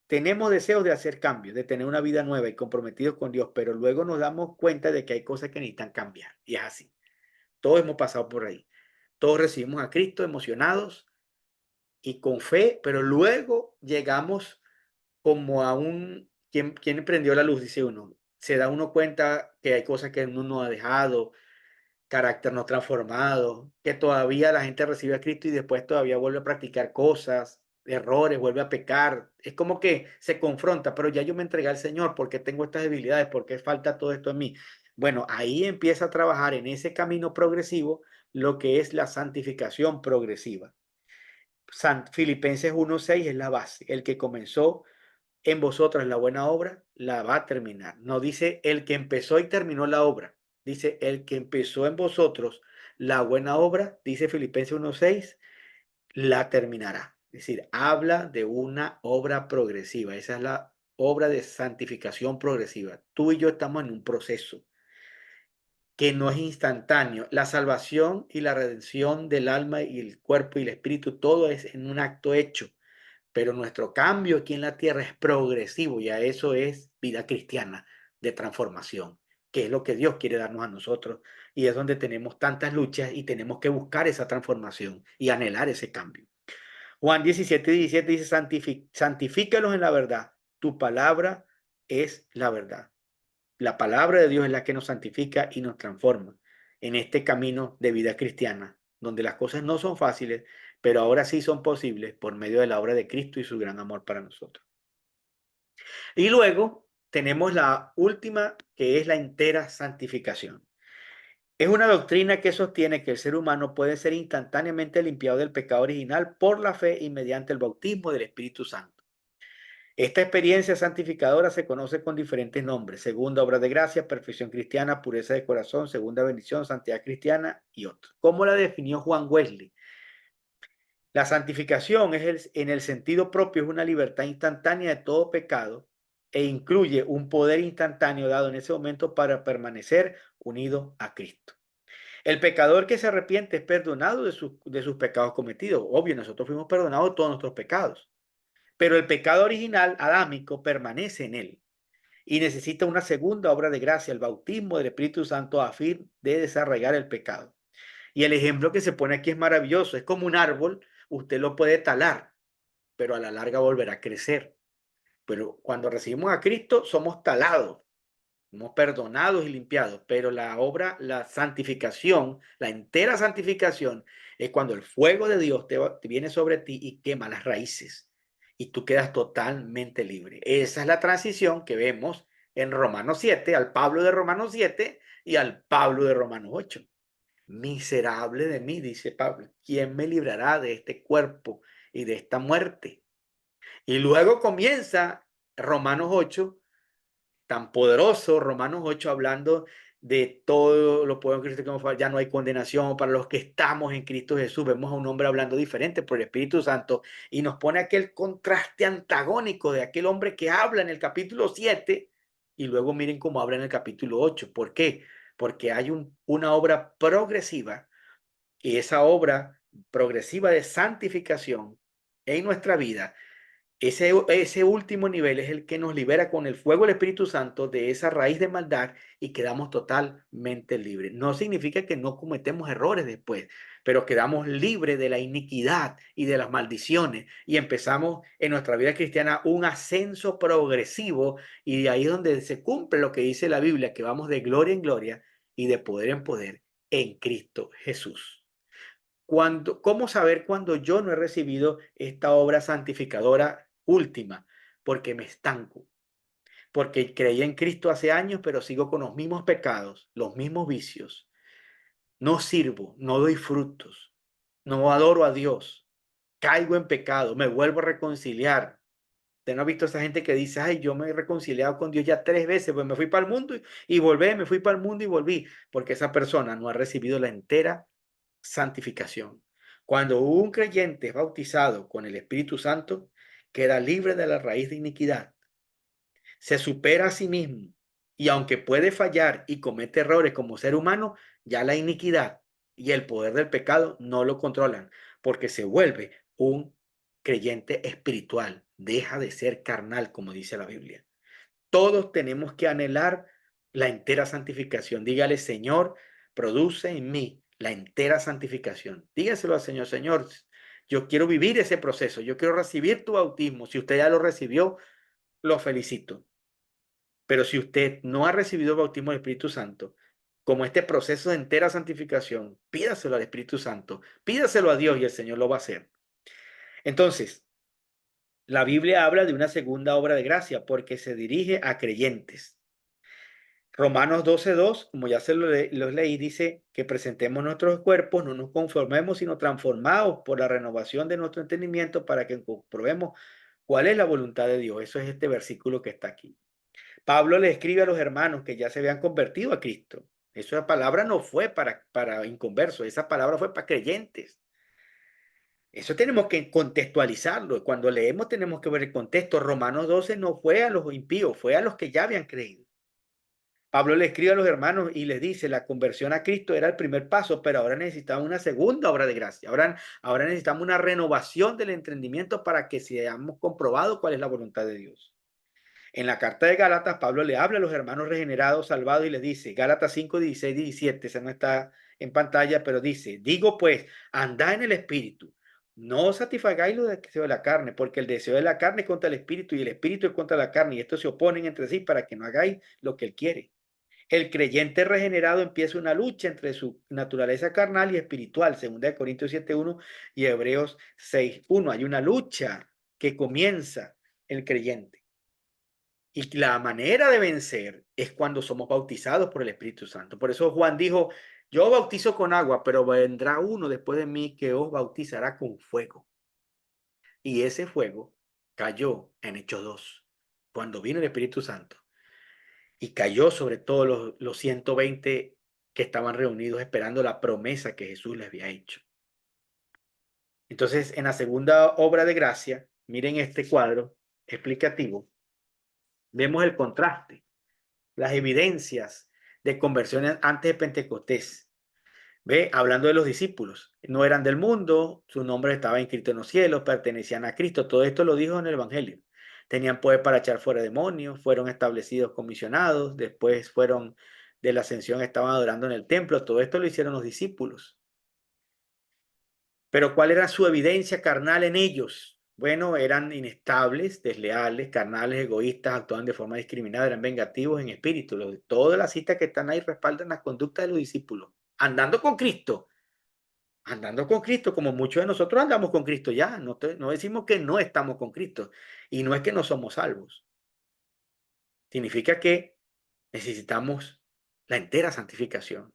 tenemos deseos de hacer cambios, de tener una vida nueva y comprometidos con Dios, pero luego nos damos cuenta de que hay cosas que necesitan cambiar. Y es así. Todos hemos pasado por ahí. Todos recibimos a Cristo emocionados y con fe, pero luego llegamos como a un... ¿Quién prendió la luz? Dice uno. Se da uno cuenta que hay cosas que uno no ha dejado, carácter no transformado, que todavía la gente recibe a Cristo y después todavía vuelve a practicar cosas, errores, vuelve a pecar. Es como que se confronta, pero ya yo me entregué al Señor porque tengo estas debilidades, porque falta todo esto en mí. Bueno, ahí empieza a trabajar en ese camino progresivo lo que es la santificación progresiva. Filipenses 1:6 es la base. El que comenzó en vosotros la buena obra, la va a terminar. No dice el que empezó y terminó la obra. Dice el que empezó en vosotros la buena obra, dice Filipenses 1:6, la terminará. Es decir, habla de una obra progresiva. Esa es la obra de santificación progresiva. Tú y yo estamos en un proceso que no es instantáneo. La salvación y la redención del alma y el cuerpo y el espíritu, todo es en un acto hecho, pero nuestro cambio aquí en la tierra es progresivo y a eso es vida cristiana de transformación, que es lo que Dios quiere darnos a nosotros y es donde tenemos tantas luchas y tenemos que buscar esa transformación y anhelar ese cambio. Juan 17:17 dice, santifícalos en la verdad, tu palabra es la verdad. La palabra de Dios es la que nos santifica y nos transforma en este camino de vida cristiana, donde las cosas no son fáciles, pero ahora sí son posibles por medio de la obra de Cristo y su gran amor para nosotros. Y luego tenemos la última, que es la entera santificación. Es una doctrina que sostiene que el ser humano puede ser instantáneamente limpiado del pecado original por la fe y mediante el bautismo del Espíritu Santo. Esta experiencia santificadora se conoce con diferentes nombres: segunda obra de gracia, perfección cristiana, pureza de corazón, segunda bendición, santidad cristiana y otros. ¿Cómo la definió Juan Wesley? La santificación en el sentido propio es una libertad instantánea de todo pecado e incluye un poder instantáneo dado en ese momento para permanecer unido a Cristo. El pecador que se arrepiente es perdonado de sus pecados cometidos. Obvio, nosotros fuimos perdonados de todos nuestros pecados, pero el pecado original adámico permanece en él y necesita una segunda obra de gracia, el bautismo del Espíritu Santo, a fin de desarraigar el pecado. Y el ejemplo que se pone aquí es maravilloso. Es como un árbol, usted lo puede talar, pero a la larga volverá a crecer. Pero cuando recibimos a Cristo, somos talados, somos perdonados y limpiados. Pero la obra, la santificación, la entera santificación, es cuando el fuego de Dios te viene sobre ti y quema las raíces. Y tú quedas totalmente libre. Esa es la transición que vemos en Romanos 7, al Pablo de Romanos 7 y al Pablo de Romanos 8. Miserable de mí, dice Pablo, ¿quién me librará de este cuerpo y de esta muerte? Y luego comienza Romanos 8, tan poderoso, Romanos 8 hablando de todo lo puedo en Cristo que me ya no hay condenación para los que estamos en Cristo Jesús. Vemos a un hombre hablando diferente por el Espíritu Santo y nos pone aquel contraste antagónico de aquel hombre que habla en el capítulo 7 y luego miren cómo habla en el capítulo 8. ¿Por qué? Porque hay una obra progresiva y esa obra progresiva de santificación en nuestra vida, ese último nivel es el que nos libera con el fuego del Espíritu Santo de esa raíz de maldad y quedamos totalmente libres. No significa que no cometemos errores después, pero quedamos libres de la iniquidad y de las maldiciones y empezamos en nuestra vida cristiana un ascenso progresivo y de ahí es donde se cumple lo que dice la Biblia, que vamos de gloria en gloria y de poder en poder en Cristo Jesús. ¿Cómo saber cuando yo no he recibido esta obra santificadora última? Porque me estanco, porque creí en Cristo hace años, pero sigo con los mismos pecados, los mismos vicios. No sirvo, no doy frutos, no adoro a Dios, caigo en pecado, me vuelvo a reconciliar. ¿Usted no ha visto esa gente que dice, ay, yo me he reconciliado con Dios ya 3 veces, pues me fui para el mundo y volví, me fui para el mundo y volví? Porque esa persona no ha recibido la entera santificación. Cuando un creyente es bautizado con el Espíritu Santo, queda libre de la raíz de iniquidad, se supera a sí mismo y aunque puede fallar y comete errores como ser humano, ya la iniquidad y el poder del pecado no lo controlan porque se vuelve un creyente espiritual, deja de ser carnal, como dice la Biblia. Todos tenemos que anhelar la entera santificación. Dígale, Señor, produce en mí la entera santificación. Dígaselo al Señor, Señor, yo quiero vivir ese proceso, yo quiero recibir tu bautismo. Si usted ya lo recibió, lo felicito. Pero si usted no ha recibido el bautismo del Espíritu Santo, como este proceso de entera santificación, pídaselo al Espíritu Santo, pídaselo a Dios y el Señor lo va a hacer. Entonces, la Biblia habla de una segunda obra de gracia porque se dirige a creyentes. Romanos 12:2, como ya los leí, dice que presentemos nuestros cuerpos, no nos conformemos, sino transformados por la renovación de nuestro entendimiento para que comprobemos cuál es la voluntad de Dios. Eso es este versículo que está aquí. Pablo le escribe a los hermanos que ya se habían convertido a Cristo. Esa palabra no fue para inconversos, esa palabra fue para creyentes. Eso tenemos que contextualizarlo. Cuando leemos tenemos que ver el contexto. Romanos 12 no fue a los impíos, fue a los que ya habían creído. Pablo le escribe a los hermanos y les dice, la conversión a Cristo era el primer paso, pero ahora necesitamos una segunda obra de gracia. Ahora necesitamos una renovación del entendimiento para que seamos comprobados cuál es la voluntad de Dios. En la carta de Gálatas, Pablo le habla a los hermanos regenerados, salvados, y les dice, Gálatas 5, 16, 17, esa no está en pantalla, pero dice, digo pues, andad en el espíritu, no satisfagáis los deseos de la carne, porque el deseo de la carne es contra el espíritu y el espíritu es contra la carne, y estos se oponen entre sí para que no hagáis lo que él quiere. El creyente regenerado empieza una lucha entre su naturaleza carnal y espiritual, 2 Corintios 7:1 y Hebreos 6:1. Hay una lucha que comienza el creyente. Y la manera de vencer es cuando somos bautizados por el Espíritu Santo. Por eso Juan dijo, yo bautizo con agua, pero vendrá uno después de mí que os bautizará con fuego. Y ese fuego cayó en Hechos 2, cuando vino el Espíritu Santo. Y cayó sobre todos los 120 que estaban reunidos esperando la promesa que Jesús les había hecho. Entonces, en la segunda obra de gracia, miren este cuadro explicativo, vemos el contraste, las evidencias de conversiones antes de Pentecostés. Ve, hablando de los discípulos, no eran del mundo, su nombre estaba inscrito en los cielos, pertenecían a Cristo, todo esto lo dijo en el Evangelio. Tenían poder para echar fuera demonios, fueron establecidos comisionados, después fueron de la ascensión, estaban adorando en el templo, todo esto lo hicieron los discípulos. Pero ¿cuál era su evidencia carnal en ellos? Bueno, eran inestables, desleales, carnales, egoístas, actuaban de forma discriminada, eran vengativos en espíritu. Todas las citas que están ahí respaldan las conductas de los discípulos. Andando con Cristo, como muchos de nosotros andamos con Cristo ya. No decimos que no estamos con Cristo. Y no es que no somos salvos. Significa que necesitamos la entera santificación.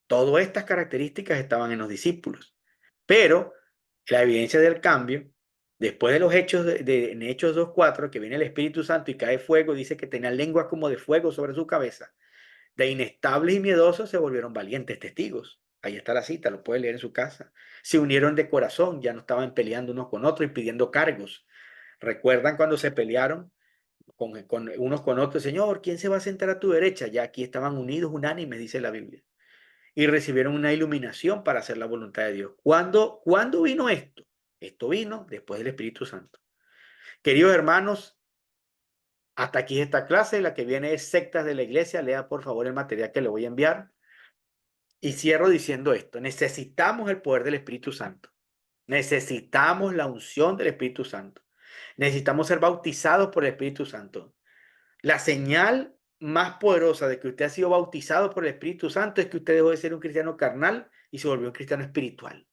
Todas estas características estaban en los discípulos. Pero la evidencia del cambio, después de los hechos en Hechos 2:4, que viene el Espíritu Santo y cae fuego, dice que tenían lenguas como de fuego sobre su cabeza. De inestables y miedosos se volvieron valientes testigos. Ahí está la cita, lo puede leer en su casa. Se unieron de corazón, ya no estaban peleando unos con otros y pidiendo cargos. ¿Recuerdan cuando se pelearon con unos con otros? Señor, ¿quién se va a sentar a tu derecha? Ya aquí estaban unidos, unánimes, dice la Biblia. Y recibieron una iluminación para hacer la voluntad de Dios. ¿Cuándo vino esto? Esto vino después del Espíritu Santo. Queridos hermanos, hasta aquí esta clase. La que viene es sectas de la iglesia. Lea por favor el material que le voy a enviar. Y cierro diciendo esto. Necesitamos el poder del Espíritu Santo. Necesitamos la unción del Espíritu Santo. Necesitamos ser bautizados por el Espíritu Santo. La señal más poderosa de que usted ha sido bautizado por el Espíritu Santo es que usted dejó de ser un cristiano carnal y se volvió un cristiano espiritual.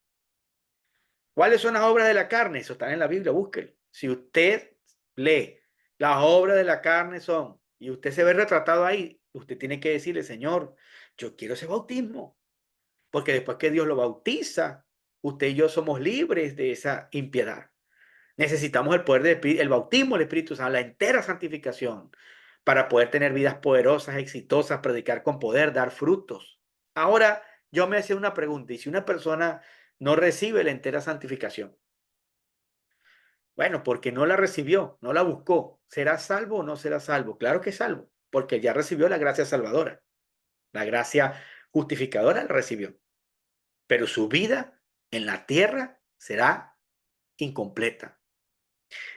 ¿Cuáles son las obras de la carne? Eso está en la Biblia, búsquelo. Si usted lee, las obras de la carne son, y usted se ve retratado ahí, usted tiene que decirle, Señor, yo quiero ese bautismo, porque después que Dios lo bautiza, usted y yo somos libres de esa impiedad. Necesitamos el poder del Espíritu, el bautismo del Espíritu Santo, la entera santificación, para poder tener vidas poderosas, exitosas, predicar con poder, dar frutos. Ahora, yo me hacía una pregunta, y si una persona no recibe la entera santificación, bueno, porque no la recibió, no la buscó, ¿será salvo o no será salvo? Claro que es salvo, porque ya recibió la gracia salvadora, la gracia justificadora la recibió, pero su vida en la tierra será incompleta.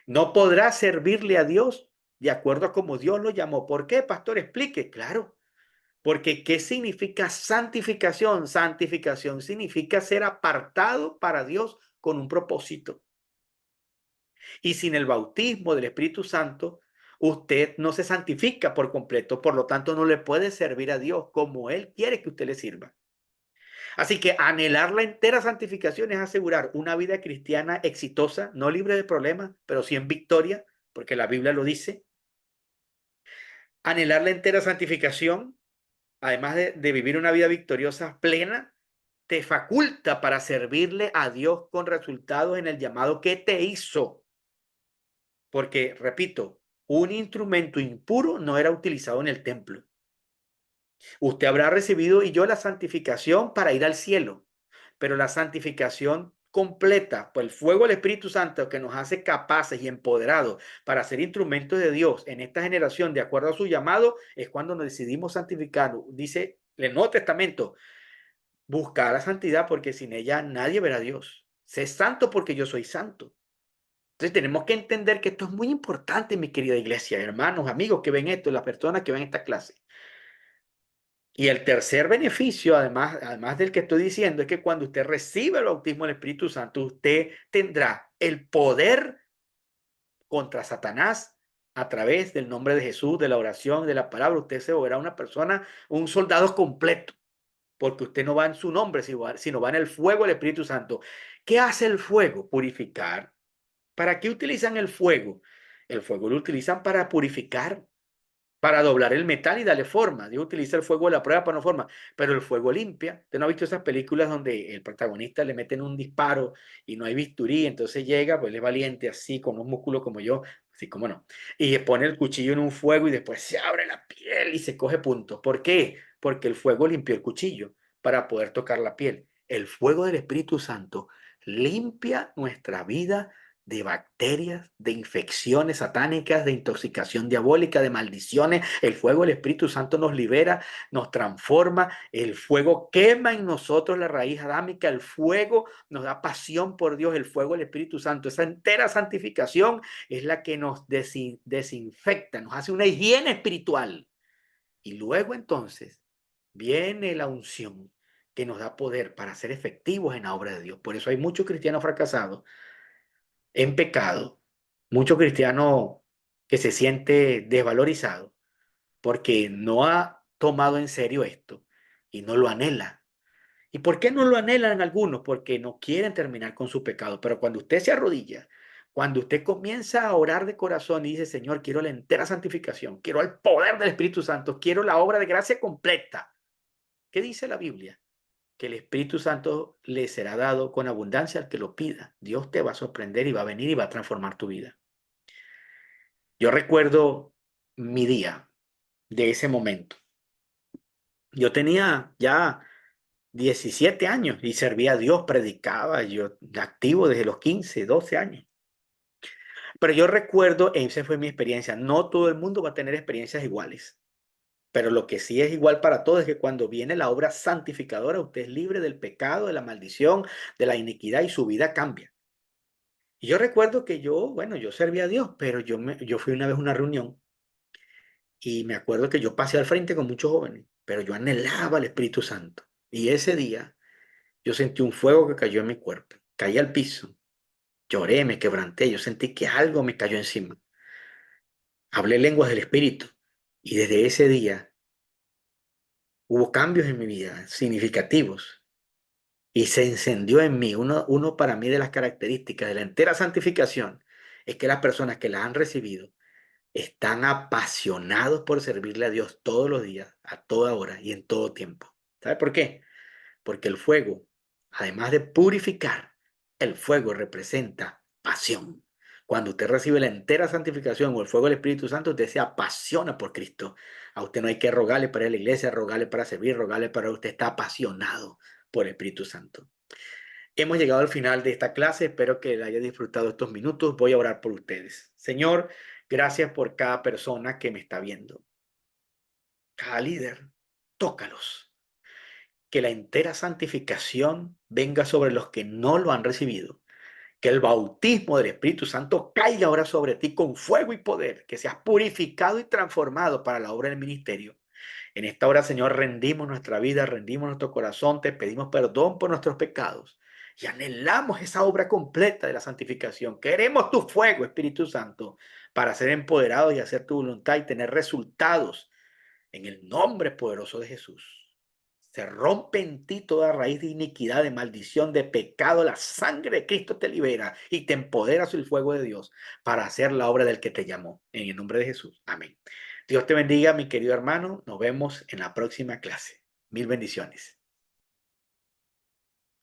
No podrá servirle a Dios de acuerdo a como Dios lo llamó. ¿Por qué, pastor? Explique. Claro, porque ¿qué significa santificación? Santificación significa ser apartado para Dios con un propósito. Y sin el bautismo del Espíritu Santo, usted no se santifica por completo, por lo tanto no le puede servir a Dios como Él quiere que usted le sirva. Así que anhelar la entera santificación es asegurar una vida cristiana exitosa, no libre de problemas, pero sí en victoria, porque la Biblia lo dice. Anhelar la entera santificación, además de vivir una vida victoriosa plena, te faculta para servirle a Dios con resultados en el llamado que te hizo. Porque, repito, un instrumento impuro no era utilizado en el templo. Usted habrá recibido y yo la santificación para ir al cielo, pero la santificación completa por el fuego del Espíritu Santo que nos hace capaces y empoderados para ser instrumentos de Dios en esta generación de acuerdo a su llamado, es cuando nos decidimos santificarnos. Dice el Nuevo Testamento, buscar la santidad porque sin ella nadie verá a Dios. Sé santo porque yo soy santo. Entonces tenemos que entender que esto es muy importante, mi querida iglesia, hermanos, amigos que ven esto, las personas que ven esta clase. Y el tercer beneficio, además del que estoy diciendo, es que cuando usted recibe el bautismo del Espíritu Santo, usted tendrá el poder contra Satanás a través del nombre de Jesús, de la oración, de la palabra. Usted se volverá una persona, un soldado completo, porque usted no va en su nombre, sino va en el fuego del Espíritu Santo. ¿Qué hace el fuego? Purificar. ¿Para qué utilizan el fuego? El fuego lo utilizan para purificar, para doblar el metal y darle forma. Dios utiliza el fuego de la prueba para no forma, pero el fuego limpia. ¿Usted no ha visto esas películas donde el protagonista le meten un disparo y no hay bisturí? Entonces llega, pues él es valiente así, con un músculo como yo, así como no, y pone el cuchillo en un fuego y después se abre la piel y se coge puntos. ¿Por qué? Porque el fuego limpió el cuchillo para poder tocar la piel. El fuego del Espíritu Santo limpia nuestra vida de bacterias, de infecciones satánicas, de intoxicación diabólica, de maldiciones. El fuego del Espíritu Santo nos libera, nos transforma. El fuego quema en nosotros la raíz adámica. El fuego nos da pasión por Dios. El fuego del Espíritu Santo. Esa entera santificación es la que nos desinfecta, nos hace una higiene espiritual. Y luego entonces viene la unción que nos da poder para ser efectivos en la obra de Dios. Por eso hay muchos cristianos fracasados en pecado, mucho cristiano que se siente desvalorizado porque no ha tomado en serio esto y no lo anhela. ¿Y por qué no lo anhelan algunos? Porque no quieren terminar con su pecado. Pero cuando usted se arrodilla, cuando usted comienza a orar de corazón y dice, Señor, quiero la entera santificación, quiero el poder del Espíritu Santo, quiero la obra de gracia completa. ¿Qué dice la Biblia? Que el Espíritu Santo le será dado con abundancia al que lo pida. Dios te va a sorprender y va a venir y va a transformar tu vida. Yo recuerdo mi día de ese momento. Yo tenía ya 17 años y servía a Dios, predicaba, yo activo desde los 15, 12 años. Pero yo recuerdo, esa fue mi experiencia, no todo el mundo va a tener experiencias iguales. Pero lo que sí es igual para todos es que cuando viene la obra santificadora, usted es libre del pecado, de la maldición, de la iniquidad y su vida cambia. Y yo recuerdo que bueno, yo servía a Dios, pero yo fui una vez a una reunión y me acuerdo que yo pasé al frente con muchos jóvenes, pero yo anhelaba al Espíritu Santo. Y ese día yo sentí un fuego que cayó en mi cuerpo, caí al piso, lloré, me quebranté, yo sentí que algo me cayó encima. Hablé lenguas del Espíritu y desde ese día hubo cambios en mi vida significativos. y se encendió en mí. Uno para mí de las características de la entera santificación es que las personas que la han recibido están apasionados por servirle a Dios todos los días, a toda hora y en todo tiempo. ¿Sabe por qué? Porque el fuego, además de purificar, el fuego representa pasión. Cuando usted recibe la entera santificación o el fuego del Espíritu Santo, usted se apasiona por Cristo. A usted no hay que rogarle para ir a la iglesia, rogarle para servir, rogarle para usted está apasionado por el Espíritu Santo. Hemos llegado al final de esta clase. Espero que haya disfrutado estos minutos. Voy a orar por ustedes. Señor, gracias por cada persona que me está viendo. Cada líder, tócalos. Que la entera santificación venga sobre los que no lo han recibido. Que el bautismo del Espíritu Santo caiga ahora sobre ti con fuego y poder. Que seas purificado y transformado para la obra del ministerio. En esta hora, Señor, rendimos nuestra vida, rendimos nuestro corazón, te pedimos perdón por nuestros pecados y anhelamos esa obra completa de la santificación. Queremos tu fuego, Espíritu Santo, para ser empoderados y hacer tu voluntad y tener resultados en el nombre poderoso de Jesús. Se rompe en ti toda raíz de iniquidad, de maldición, de pecado. La sangre de Cristo te libera y te empodera el fuego de Dios para hacer la obra del que te llamó. En el nombre de Jesús. Amén. Dios te bendiga, mi querido hermano. Nos vemos en la próxima clase. Mil bendiciones.